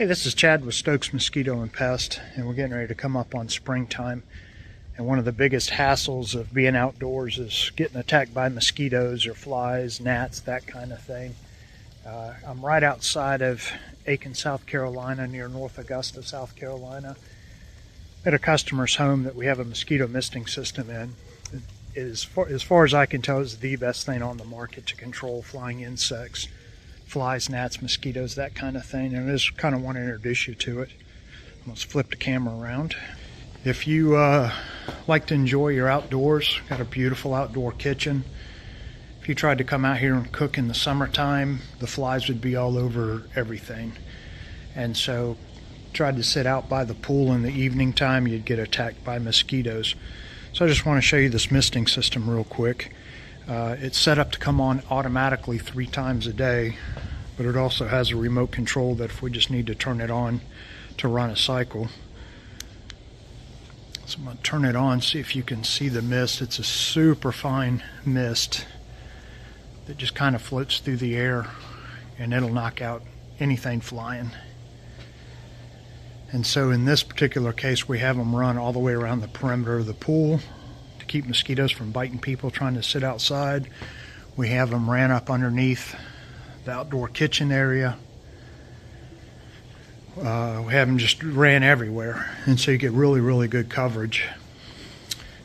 Hey, this is Chad with Stokes Mosquito and Pest, and we're getting ready to come up on springtime. And one of the biggest hassles of being outdoors is getting attacked by mosquitoes or flies, gnats, that kind of thing. I'm right outside of Aiken, South Carolina, near North Augusta, South Carolina, at a customer's home that we have a mosquito misting system in. It is, as far as I can tell, is the best thing on the market to control flying insects, flies, gnats, mosquitoes, that kind of thing. And I just kind of want to introduce you to it. Let's flip the camera around. If you like to enjoy your outdoors, got a beautiful outdoor kitchen. If you tried to come out here and cook in the summertime, the flies would be all over everything. And so tried to sit out by the pool in the evening time, you'd get attacked by mosquitoes. So I just want to show you this misting system real quick. It's set up to come on automatically 3 times a day, but it also has a remote control that if we just need to turn it on to run a cycle. So I'm going to turn it on, see if you can see the mist. It's a super fine mist that just kind of floats through the air, and it'll knock out anything flying. And so in this particular case, we have them run all the way around the perimeter of the pool to keep mosquitoes from biting people trying to sit outside. We have them ran up underneath the outdoor kitchen area. We have them just ran everywhere, and so you get really, really good coverage.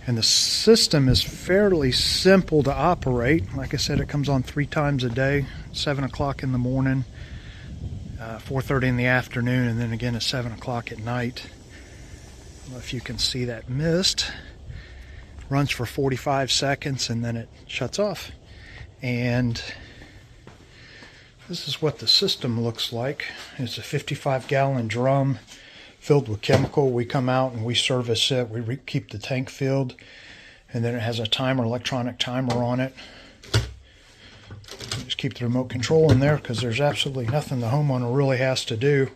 And the system is fairly simple to operate. Like I said, it comes on 3 times a day, 7 o'clock in the morning, 4:30 in the afternoon, and then again at 7 o'clock at night. I don't know if you can see that mist. Runs for 45 seconds and then it shuts off. And this is what the system looks like. It's a 55-gallon drum filled with chemical. We come out and we service it. We keep the tank filled, and then it has a timer, electronic timer on it. Just keep the remote control in there because there's absolutely nothing the homeowner really has to do.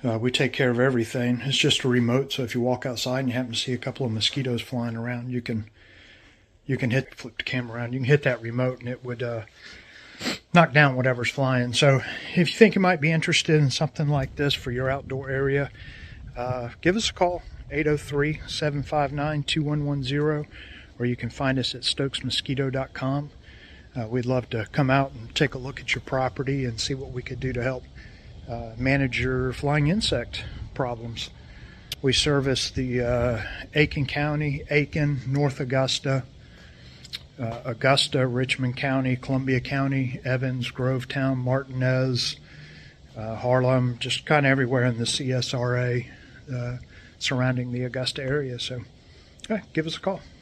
We take care of everything. It's just a remote, so if you walk outside and you happen to see a couple of mosquitoes flying around, you can flip the camera around. You can hit that remote and it would knock down whatever's flying. So if you think you might be interested in something like this for your outdoor area, give us a call, 803-759-2110, or you can find us at stokesmosquito.com. We'd love to come out and take a look at your property and see what we could do to help manage your flying insect problems. We service the Aiken County, Aiken, North Augusta, Augusta, Richmond County, Columbia County, Evans, Grovetown, Martinez, Harlem, just kind of everywhere in the CSRA surrounding the Augusta area. So give us a call.